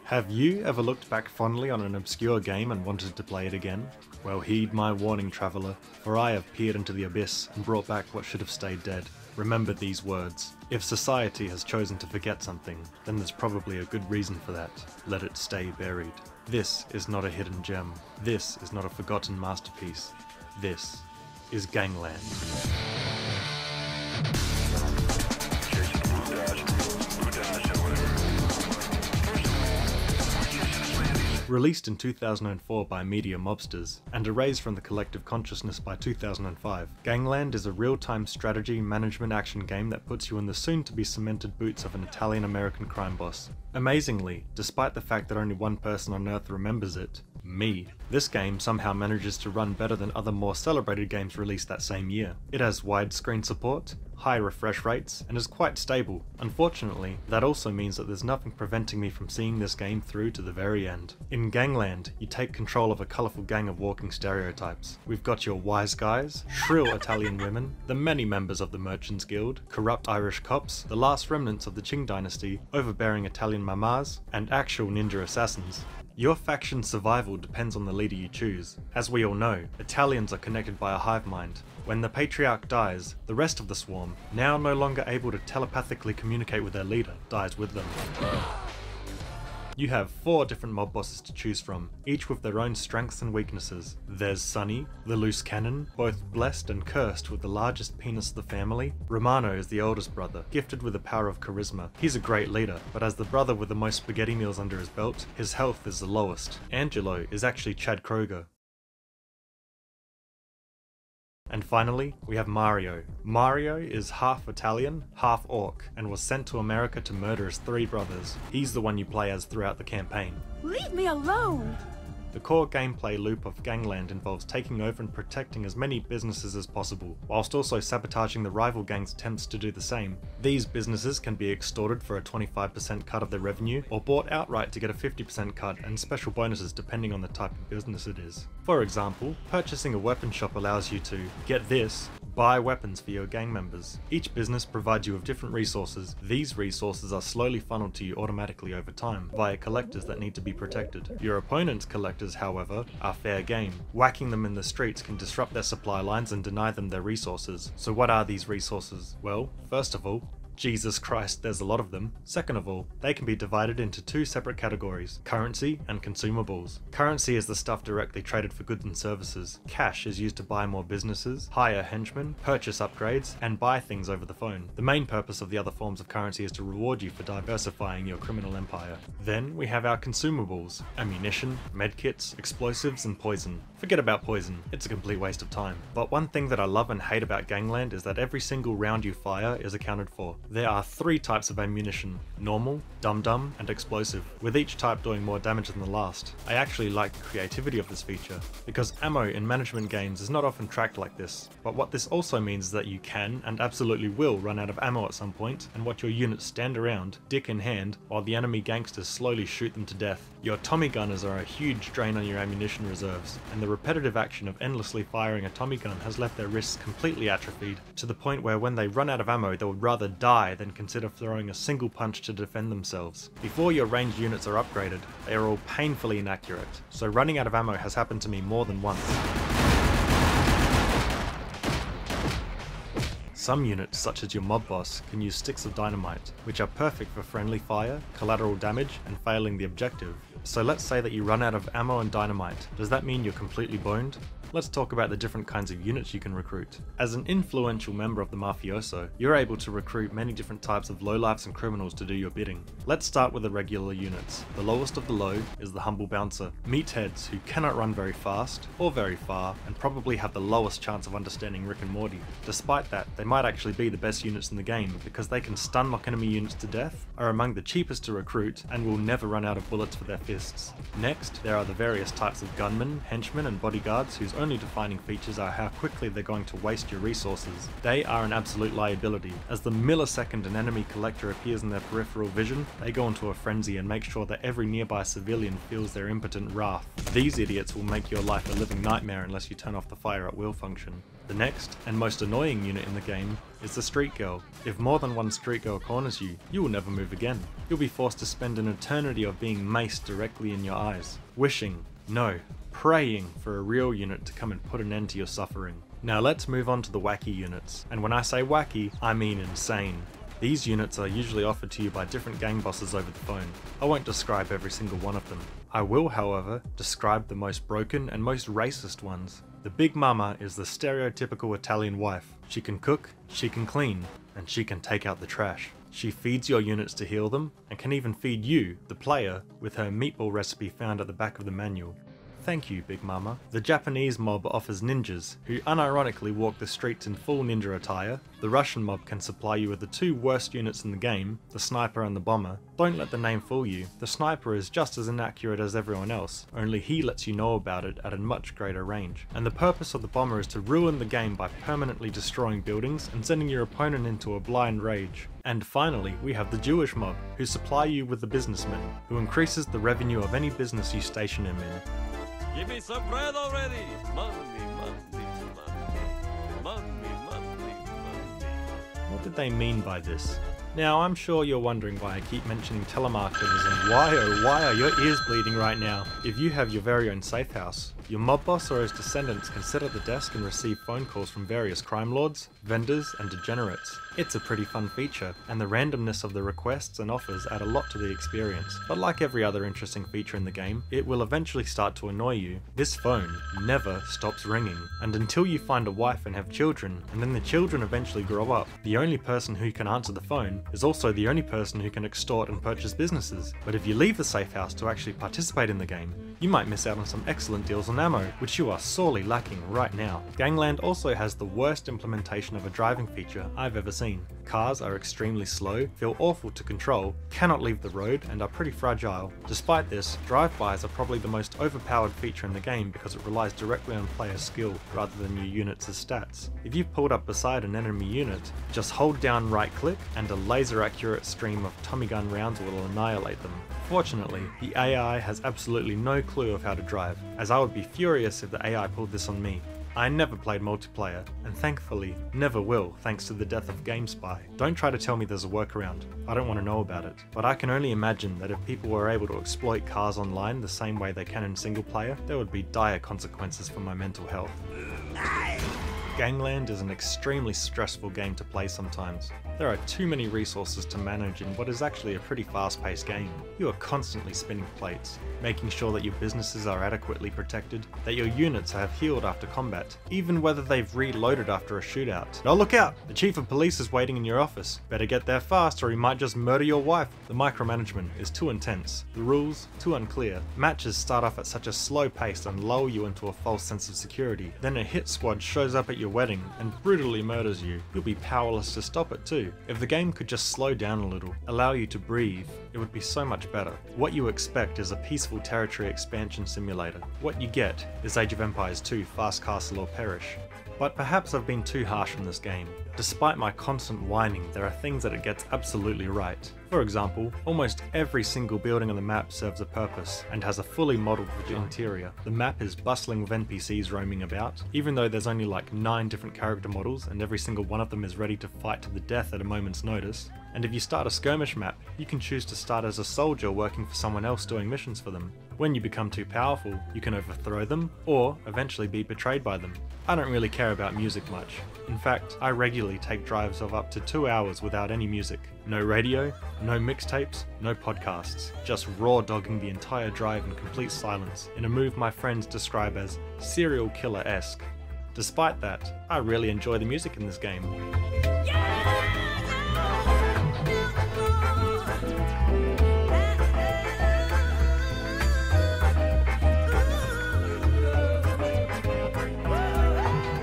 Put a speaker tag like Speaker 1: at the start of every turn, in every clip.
Speaker 1: Have you ever looked back fondly on an obscure game and wanted to play it again? Well, heed my warning, traveller, for I have peered into the abyss and brought back what should have stayed dead. Remember these words. If society has chosen to forget something, then there's probably a good reason for that. Let it stay buried. This is not a hidden gem. This is not a forgotten masterpiece. This is Gangland. Released in 2004 by media mobsters, and erased from the collective consciousness by 2005, Gangland is a real-time strategy management action game that puts you in the soon-to-be cemented boots of an Italian-American crime boss. Amazingly, despite the fact that only one person on Earth remembers it, me, this game somehow manages to run better than other more celebrated games released that same year. It has widescreen support, high refresh rates, and is quite stable. Unfortunately, that also means that there's nothing preventing me from seeing this game through to the very end. In Gangland, you take control of a colourful gang of walking stereotypes. We've got your Wiseguys, shrill Italian women, the many members of the Merchants Guild, corrupt Irish cops, the last remnants of the Qing dynasty, overbearing Italian mamas, and actual ninja assassins. Your faction's survival depends on the leader you choose. As we all know, Italians are connected by a hive mind. When the patriarch dies, the rest of the swarm, now no longer able to telepathically communicate with their leader, dies with them. You have 4 different mob bosses to choose from, each with their own strengths and weaknesses. There's Sonny, the loose cannon, both blessed and cursed with the largest penis of the family. Romano is the oldest brother, gifted with the power of charisma. He's a great leader, but as the brother with the most spaghetti meals under his belt, his health is the lowest. Angelo is actually Chad Kroger. And finally, we have Mario. Mario is half Italian, half orc, and was sent to America to murder his 3 brothers. He's the one you play as throughout the campaign.
Speaker 2: Leave me alone!
Speaker 1: The core gameplay loop of Gangland involves taking over and protecting as many businesses as possible, whilst also sabotaging the rival gang's attempts to do the same. These businesses can be extorted for a 25% cut of their revenue, or bought outright to get a 50% cut and special bonuses depending on the type of business it is. For example, purchasing a weapon shop allows you to, get this, buy weapons for your gang members. Each business provides you with different resources. These resources are slowly funneled to you automatically over time, via collectors that need to be protected. Your opponent's collectors, however, are fair game. Whacking them in the streets can disrupt their supply lines and deny them their resources. So what are these resources? Well, first of all, Jesus Christ, there's a lot of them. Second of all, they can be divided into 2 separate categories, currency and consumables. Currency is the stuff directly traded for goods and services. Cash is used to buy more businesses, hire henchmen, purchase upgrades, and buy things over the phone. The main purpose of the other forms of currency is to reward you for diversifying your criminal empire. Then we have our consumables, ammunition, medkits, explosives, and poison. Forget about poison, it's a complete waste of time. But one thing that I love and hate about Gangland is that every single round you fire is accounted for. There are 3 types of ammunition: normal, dum-dum, and explosive, with each type doing more damage than the last. I actually like the creativity of this feature, because ammo in management games is not often tracked like this, but what this also means is that you can, and absolutely will, run out of ammo at some point, and watch your units stand around, dick in hand, while the enemy gangsters slowly shoot them to death. Your Tommy gunners are a huge drain on your ammunition reserves, and the repetitive action of endlessly firing a Tommy gun has left their wrists completely atrophied, to the point where when they run out of ammo they would rather die than consider throwing a single punch to defend themselves. Before your ranged units are upgraded, they are all painfully inaccurate, so running out of ammo has happened to me more than once. Some units, such as your mob boss, can use sticks of dynamite, which are perfect for friendly fire, collateral damage, and failing the objective. So let's say that you run out of ammo and dynamite. Does that mean you're completely boned? Let's talk about the different kinds of units you can recruit. As an influential member of the mafioso, you're able to recruit many different types of lowlifes and criminals to do your bidding. Let's start with the regular units. The lowest of the low is the humble bouncer. Meatheads who cannot run very fast, or very far, and probably have the lowest chance of understanding Rick and Morty. Despite that, they might actually be the best units in the game, because they can stun lock enemy units to death, are among the cheapest to recruit, and will never run out of bullets for their fists. Next, there are the various types of gunmen, henchmen, and bodyguards whose only defining features are how quickly they're going to waste your resources. They are an absolute liability. As the millisecond an enemy collector appears in their peripheral vision, they go into a frenzy and make sure that every nearby civilian feels their impotent wrath. These idiots will make your life a living nightmare unless you turn off the fire at will function. The next, and most annoying unit in the game, is the street girl. If more than one street girl corners you, you will never move again. You'll be forced to spend an eternity of being maced directly in your eyes, wishing, no, praying for a real unit to come and put an end to your suffering. Now let's move on to the wacky units, and when I say wacky, I mean insane. These units are usually offered to you by different gang bosses over the phone. I won't describe every single one of them. I will, however, describe the most broken and most racist ones. The Big Mama is the stereotypical Italian wife. She can cook, she can clean, and she can take out the trash. She feeds your units to heal them, and can even feed you, the player, with her meatball recipe found at the back of the manual. Thank you, Big Mama. The Japanese mob offers ninjas, who unironically walk the streets in full ninja attire. The Russian mob can supply you with the two worst units in the game, the sniper and the bomber. Don't let the name fool you, the sniper is just as inaccurate as everyone else, only he lets you know about it at a much greater range. And the purpose of the bomber is to ruin the game by permanently destroying buildings and sending your opponent into a blind rage. And finally, we have the Jewish mob, who supply you with the businessman, who increases the revenue of any business you station him in.
Speaker 3: Give me some bread already! Money, money, money, money, money, money.
Speaker 1: What did they mean by this? Now, I'm sure you're wondering why I keep mentioning telemarketers and why oh why are your ears bleeding right now? If you have your very own safe house, your mob boss or his descendants can sit at the desk and receive phone calls from various crime lords, vendors, and degenerates. It's a pretty fun feature, and the randomness of the requests and offers add a lot to the experience. But like every other interesting feature in the game, it will eventually start to annoy you. This phone never stops ringing, and until you find a wife and have children, and then the children eventually grow up, the only person who can answer the phone is also the only person who can extort and purchase businesses. But if you leave the safe house to actually participate in the game, you might miss out on some excellent deals on ammo, which you are sorely lacking right now. Gangland also has the worst implementation of a driving feature I've ever seen. Cars are extremely slow, feel awful to control, cannot leave the road, and are pretty fragile. Despite this, drive-bys are probably the most overpowered feature in the game because it relies directly on player skill rather than your units' stats. If you've pulled up beside an enemy unit, just hold down right click and a laser accurate stream of Tommy gun rounds will annihilate them. Fortunately, the AI has absolutely no clue of how to drive, as I would be furious if the AI pulled this on me. I never played multiplayer, and thankfully never will thanks to the death of GameSpy. Don't try to tell me there's a workaround, I don't want to know about it. But I can only imagine that if people were able to exploit cars online the same way they can in single player, there would be dire consequences for my mental health. Gangland is an extremely stressful game to play sometimes. There are too many resources to manage in what is actually a pretty fast-paced game. You are constantly spinning plates, making sure that your businesses are adequately protected, that your units have healed after combat, even whether they've reloaded after a shootout. Oh, look out! The chief of police is waiting in your office. Better get there fast or he might just murder your wife. The micromanagement is too intense, the rules too unclear. Matches start off at such a slow pace and lull you into a false sense of security. Then a hit squad shows up at your wedding and brutally murders you. You'll be powerless to stop it too. If the game could just slow down a little, allow you to breathe, it would be so much better. What you expect is a peaceful territory expansion simulator. What you get is Age of Empires 2 Fast Castle or Perish. But perhaps I've been too harsh on this game. Despite my constant whining, there are things that it gets absolutely right. For example, almost every single building on the map serves a purpose and has a fully modelled interior. The map is bustling with NPCs roaming about, even though there's only like 9 different character models and every single one of them is ready to fight to the death at a moment's notice. And if you start a skirmish map, you can choose to start as a soldier working for someone else doing missions for them. When you become too powerful, you can overthrow them, or eventually be betrayed by them. I don't really care about music much. In fact, I regularly take drives of up to 2 hours without any music. No radio, no mixtapes, no podcasts. Just raw dogging the entire drive in complete silence, in a move my friends describe as serial killer-esque. Despite that, I really enjoy the music in this game.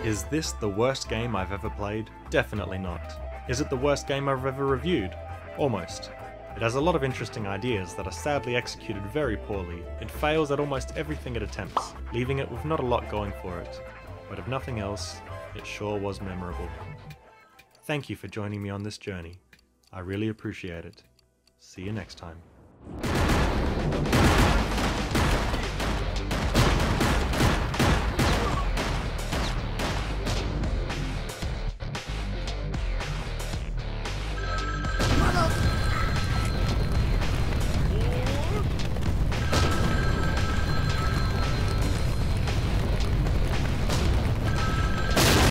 Speaker 1: Is this the worst game I've ever played? Definitely not. Is it the worst game I've ever reviewed? Almost. It has a lot of interesting ideas that are sadly executed very poorly. It fails at almost everything it attempts, leaving it with not a lot going for it. But if nothing else, it sure was memorable. Thank you for joining me on this journey. I really appreciate it. See you next time.